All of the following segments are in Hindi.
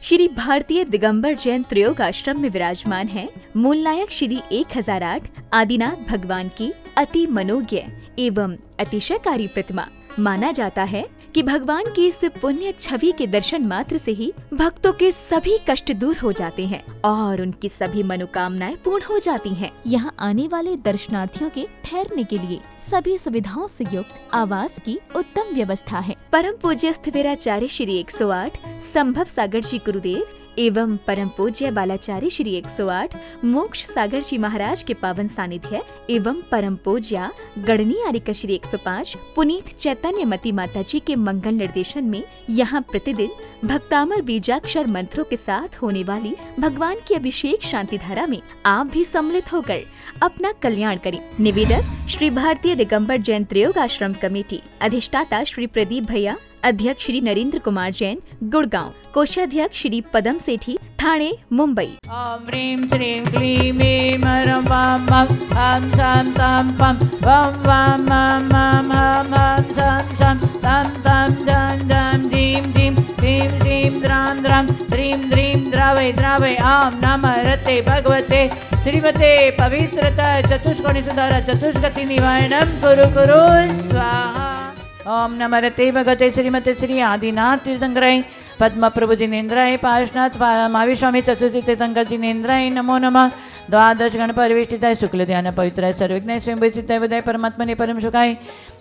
श्री भारतीय दिगंबर जैन त्रयोग आश्रम में विराजमान है मूल नायक श्री 1008 आदिनाथ भगवान की अति मनोज्ञ एवं अतिशयकारी प्रतिमा। माना जाता है कि भगवान की इस पुण्य छवि के दर्शन मात्र से ही भक्तों के सभी कष्ट दूर हो जाते हैं और उनकी सभी मनोकामनाएं पूर्ण हो जाती हैं। यहाँ आने वाले दर्शनार्थियों के ठहरने के लिए सभी सुविधाओं से युक्त आवास की उत्तम व्यवस्था है। परम पूज्य स्थिविराचार्य श्री 108 संभव सागर जी गुरुदेव एवं परम पूज्य बालाचार्य श्री 108 मोक्ष सागर जी महाराज के पावन सानिध्य एवं परम पूज्य गणनी आर्यका श्री 105 पुनीत चैतन्य मती माता जी के मंगल निर्देशन में यहाँ प्रतिदिन भक्तामर बीजाक्षर मंत्रों के साथ होने वाली भगवान की अभिषेक शांति धारा में आप भी सम्मिलित होकर अपना कल्याण करें। निवेदक श्री भारतीय दिगंबर जैन त्रयोग आश्रम कमेटी, अधिष्ठाता श्री प्रदीप भैया, अध्यक्ष श्री नरेंद्र कुमार जैन गुड़गांव, कोषाध्यक्ष श्री पदम सेठी ठाणे मुंबई। ओम ह्रीं श्रीं क्लीं ऐं हरं वां वां हां शां तां पां वां वां मां मां हां हां शां शां तां तां जां जां जीं जीं ह्रीं ह्रीं द्रां द्रां ह्रीं ह्रीं द्रावय द्रावय आं नमः रते भगवते श्रीमते पवित्रता चतुष्कोणि सुधारा चतुष्गति निवारणं कुरु कुरु स्वाहा। ओम नमः रते भगवते श्रीमते श्री आदिनाथ तीर्थंकराय पद्म प्रभु जिनेन्द्राय पार्श्वनाथ महावीर चतुर्थी तीर्थंकर जिनेन्द्राय नमो नमः। द्वादश गण परिवेष्टिताय शुक्ल ध्यान पवित्राय सर्वज्ञाय स्वयंभूषिताय बुधाय परमात्मने परम सुखाय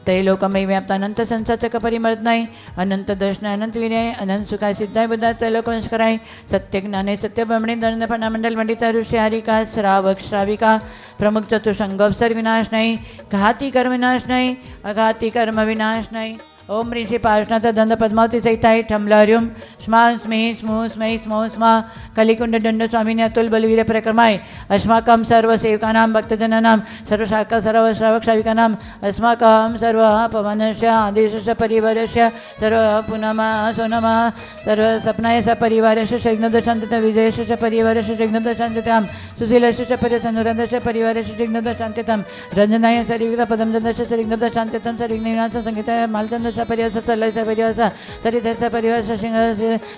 त्रैलोकमय व्याप्त अनंत संसाचक परिमर्दनाय अनंत दर्शनाय अनंत वीर्याय अनंत सुखाय सिद्धाय बुद्धाय त्रैलोकवंशकराय सत्य ज्ञाने सत्य ब्रह्मणे दंड फणा मंडल मंडिता ऋषि हरिका श्रावक श्राविका प्रमुख चतुर्संगोपसर्ग विनाश नहीं घाती कर्म विनाश नहीं अघाती कर्म विनाश नहीं। ओम ऋषि पार्श्वनाथ दंड पद्मावती सहिताय ठमलार्युम स्मा स्मे स्मु स्मै स्मो स्मा कलिकुंड दंड स्वामिने अतुल बलवीर प्रक्रमाय अस्माकं सर्व सेवकानां भक्तजनानां सर्व शाखा सर्व श्रावक श्राविकानां अस्माकं सर्व पवनस्य आदेशस्य परिवारस्य सर्व पुनमा सोनमा सर्व सपनाय सपरिवारस्य श्रीघ्नद शांतता विजयस्य परिवारस्य श्रीघ्नद शांततां सुशीलस्य परिसनुरन्दस्य परिवारस्य श्रीघ्नद शांततां रंजनाय सर्विकता पदमदन्दस्य श्रीघ्नद शांततां सर्विघ्नविनाश संगीताय मालचंद्र परिवार सल्लय परिवार सरित परिवार सिंह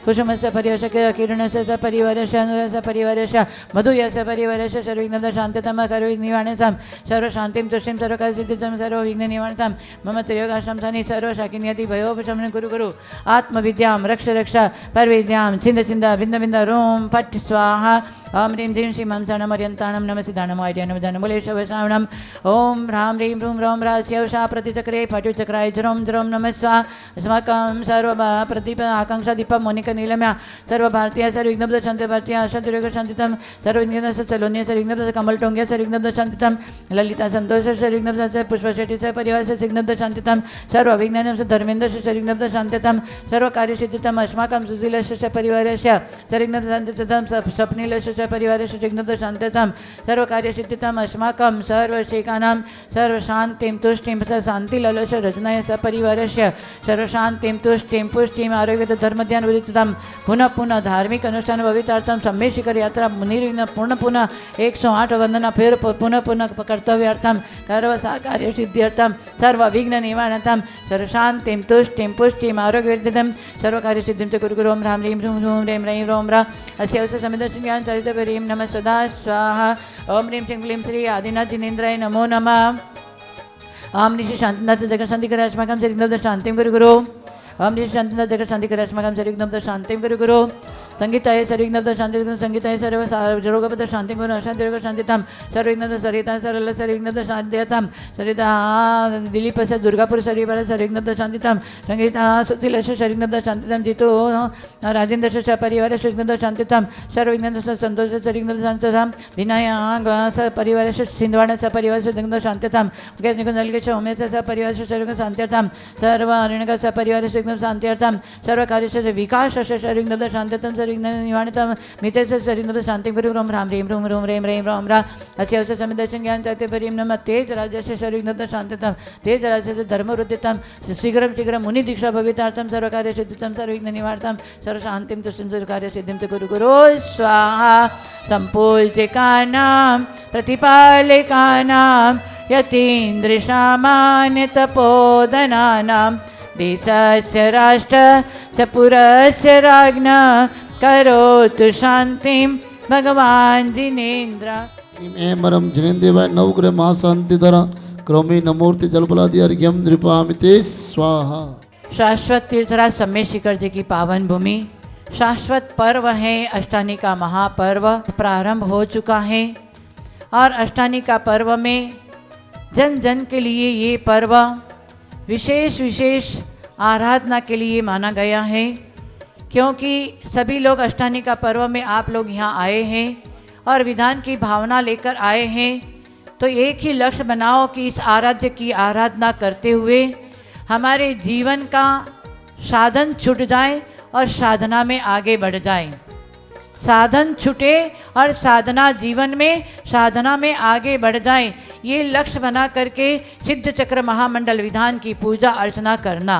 कुसुमस्य परिवार किरणस्य परिवार परिवार मधुयस्य परिवार सर्वविघ्न शांततम सर्वविघ्निवारणतां सर्व शांतिं तुष्टिं सर्वकाल सिद्धिं सर्व विघ्न निवारणतां मम त्रयोगाश्रम सानि सर्व शाकिन्यति भयोपशमनं कुरु कुरु आत्मविद्यां रक्ष रक्ष परविद्यां छिन्द छिन्द भिन्न भिन्न रोम फट् स्वाहा। ओम ह्रीं श्रीं श्रीं शमर्यन्ताणं नमः सिद्धाणं आर्याणं श्रावणम् ओम ह्रां ह्रीं ह्रूं ह्रौं ह्रास्यवशा प्रतिचक्रे फटुचक्राय झरों झरों नमः स्वाहा। अस्माकं सर्व प्रदीप आकांक्षा दीप मोनिका नीलम्या सर्व भारतीय सर्वविघ्न शांति भारतीय आशा दुर्ग शांतितम सर्वविघ्न सलोन्य सर्वविघ्न कमल टोंग्या सर्वविघ्न शांतितम ललिता संतोष सर्वविघ्न पुष्पशेट्टी परिवार सर्वविघ्न शांतितम सर्व विज्ञान धर्मेन्द्र सर्वविघ्न शांतितम सर्व कार्यसिद्धितम अस्माकं सुशीलस्य परिवारस्य सर्वविघ्न शांतितम स्वप्निलस्य परिवारस्य सर्वविघ्न शांतितम सर्व कार्यसिद्धितम अस्माकं सर्व शेकानां सर्व शांतिं तुष्टिं शांतिलस्य रचनाय सपरिवारस्य सर्व शांतिं तुष्टिं पुष्टिं आरोग्य धर्मध्यान उदितम पुनः पुनः धार्मिक अनुष्ठान भवितार्थम सम्य शिखर यात्रा निर्विघ्न पूर्ण पुनः 108 वंदना फिर पुनः पुनः कर्तव्यार्थम सर्व कार्य सिद्ध्यर्थम सर्व विघ्न निवारणतम सर्व शांतिं तुष्टिं पुष्टिं आरोग्यवर्धितम सर्व कार्य सिद्धिं च कुरु कुरु ओम ह्रां ह्रीं ह्रूं ह्रूं ह्रीं ह्रीं ह्रों ह्रा अस्यवस समिदर्शन ज्ञान चरितपरीं नमः सदा स्वाहा। ओम ह्रीं श्रीं क्लीं श्री आदिनाथ जिनेन्द्राय नमो नमः। ओम ऋषि शांतिनाथ जगशांतिकर अस्माकं सर्वविघ्न शांतिं कुरु गुरु ओम ऋषि शांतिनाथ जगशांतिकर अस्माकं सर्वविघ्न शांतिं कुरु गुरु संगीताय सर्वविघ्न शांति संगीताय सर्व रोगपद शांति गुण अशांति शांतितां सर्वविघ्न सरिता सरल सर्वविघ्न शांतितां सरिता दिलीपस्य दुर्गापुर परिवार सर्वविघ्न शांतितां संगीता सुशीलस्य सर्वविघ्न शांतितां जितो राजेन्द्रस्य परिवार सर्वविघ्न शांतितां सर्वविघ्न संतोष सर्वविघ्न शांतितां विनायक परिवारस्य छिंदवाडस्य परिवार सर्वविघ्न शांतितां नलिकेश उमेशस्य परिवार सर्वविघ्न शांत्यर्थां सर्व अरण्यकस्य परिवार सर्वविघ्न शांत्यर्थां सर्व कार्यस्य विकासस्य सर्वविघ्न शांत्यर्थां सर्वविघ्न निवारणं मितस्य शरीरं शांतिं कुरु ओम राम ह्रीं ह्रूं ह्रूं ह्रीं ह्रीं राम रा अस्यास्य समिदर्शन ज्ञान चैत्यपरिं नमः तेज राजस्य शरीरं शांतितं तेज राजस्य धर्मवृद्धितं शीघ्रं शीघ्रं मुनि दीक्षा भवितार्थं सर्वकार्य सिद्धितं सर्वविघ्न निवारणं सर्वशान्तिं तुष्टिं सर्वकार्य सिद्धिं च कुरु गुरु स्वाहा संपूज्यकानां प्रतिपालकानां यतीन्द्रसामान्य तपोधनानां देशस्य राष्ट्रस्य पुरस्य राज्ञा करोतु शान्तिं भगवान् जिनेन्द्र मरम जिनेन्द्र नवग्रह महाशांतिधर क्रमे नमूर्ति जलबलादि अर्घ्यम नृपामिते स्वाहा। शाश्वत तीर्थराज सम्मेद शिखर जी की पावन भूमि, शाश्वत पर्व है अष्टानी का महापर्व प्रारंभ हो चुका है और अष्टानी का पर्व में जन जन के लिए ये पर्व विशेष आराधना के लिए माना गया है, क्योंकि सभी लोग अष्टानी का पर्व में आप लोग यहाँ आए हैं और विधान की भावना लेकर आए हैं। तो एक ही लक्ष्य बनाओ कि इस आराध्य की आराधना करते हुए हमारे जीवन का साधन छूट जाए और साधना में आगे बढ़ जाए। साधन छूटे और साधना जीवन में साधना में आगे बढ़ जाए, ये लक्ष्य बना करके सिद्ध चक्र महामंडल विधान की पूजा अर्चना करना,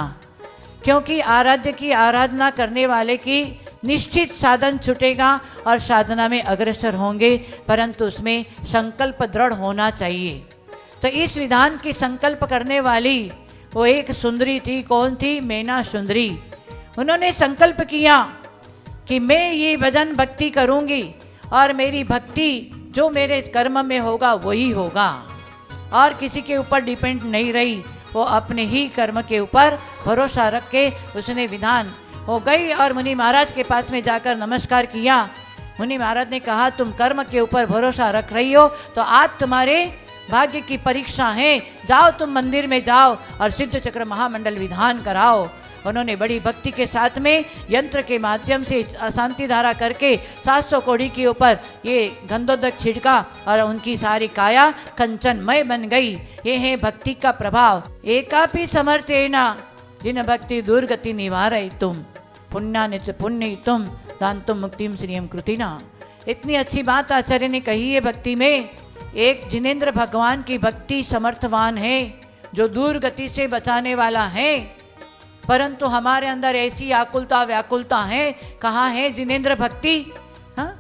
क्योंकि आराध्य की आराधना करने वाले की निश्चित साधन छूटेगा और साधना में अग्रसर होंगे, परंतु उसमें संकल्प दृढ़ होना चाहिए। तो इस विधान की संकल्प करने वाली वो एक सुंदरी थी। कौन थी? मैना सुंदरी। उन्होंने संकल्प किया कि मैं ये भजन भक्ति करूँगी और मेरी भक्ति जो मेरे कर्म में होगा वही होगा, और किसी के ऊपर डिपेंड नहीं रही। वो अपने ही कर्म के ऊपर भरोसा रख के उसने विधान हो गई और मुनि महाराज के पास में जाकर नमस्कार किया। मुनि महाराज ने कहा, तुम कर्म के ऊपर भरोसा रख रही हो तो आज तुम्हारे भाग्य की परीक्षा है, जाओ तुम मंदिर में जाओ और सिद्ध चक्र महामंडल विधान कराओ। उन्होंने बड़ी भक्ति के साथ में यंत्र के माध्यम से शांति धारा करके 700 कोड़ी के ऊपर ये गंधोदक छिड़का और उनकी सारी काया कंचनमय बन गई। ये है भक्ति का प्रभाव। एकापि समर्थेना जिन भक्ति दुर्गति निवारय तुम पुण्यानि च पुण्य तुम दान्तुम मुक्तिम श्रियम कृतिना। इतनी अच्छी बात आचार्य ने कही है भक्ति में। एक जिनेन्द्र भगवान की भक्ति समर्थवान है जो दुर्गति से बचाने वाला है, परंतु हमारे अंदर ऐसी आकुलता व्याकुलता है। कहाँ है जिनेन्द्र भक्ति? हाँ,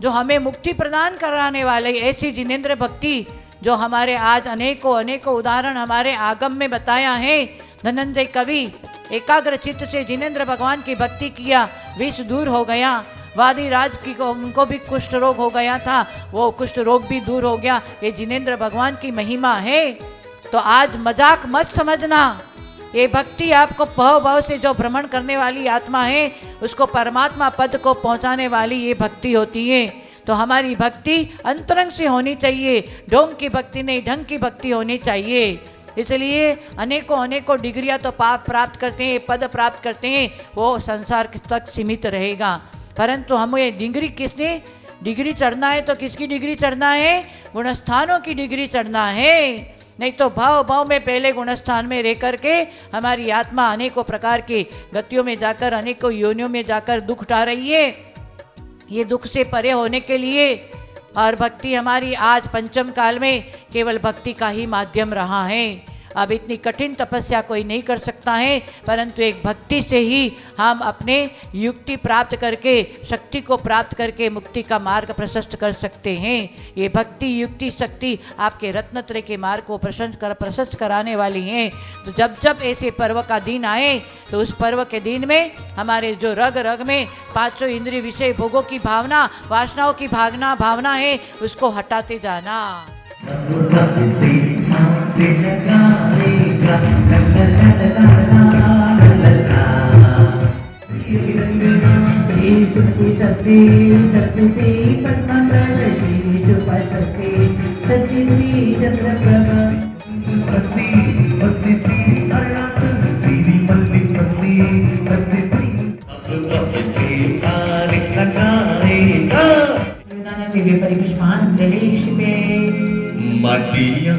जो हमें मुक्ति प्रदान कराने वाले ऐसी जिनेन्द्र भक्ति जो हमारे आज अनेकों उदाहरण हमारे आगम में बताया है। धनंजय कवि एकाग्र चित्त से जिनेन्द्र भगवान की भक्ति किया, विष दूर हो गया। वादी राज की उनको भी कुष्ठ रोग हो गया था, वो कुष्ठ रोग भी दूर हो गया। ये जिनेन्द्र भगवान की महिमा है। तो आज मजाक मत समझना, ये भक्ति आपको भव से जो भ्रमण करने वाली आत्मा है उसको परमात्मा पद को पहुंचाने वाली ये भक्ति होती है। तो हमारी भक्ति अंतरंग से होनी चाहिए, ढोंग की भक्ति नहीं, ढंग की भक्ति होनी चाहिए। इसलिए अनेकों डिग्रियां तो पाप प्राप्त करते हैं, पद प्राप्त करते हैं, वो संसार तक सीमित रहेगा। परंतु हमें डिग्री चढ़ना है तो किसकी डिग्री चढ़ना है? गुणस्थानों की डिग्री चढ़ना है। नहीं तो भाव में पहले गुणस्थान में रह करके हमारी आत्मा अनेकों प्रकार की गतियों में जाकर अनेकों योनियों में जाकर दुख उठा रही है। ये दुख से परे होने के लिए और भक्ति हमारी आज पंचम काल में केवल भक्ति का ही माध्यम रहा है। अब इतनी कठिन तपस्या कोई नहीं कर सकता है, परंतु एक भक्ति से ही हम अपने युक्ति प्राप्त करके शक्ति को प्राप्त करके मुक्ति का मार्ग प्रशस्त कर सकते हैं। ये भक्ति युक्ति शक्ति आपके रत्नत्रय के मार्ग को प्रशस्त कराने वाली हैं। तो जब ऐसे पर्व का दिन आए तो उस पर्व के दिन में हमारे जो रग रग में 500 इंद्रिय विषय भोगों की भावना, वासनाओं की भावना है, उसको हटाते जाना। माटिया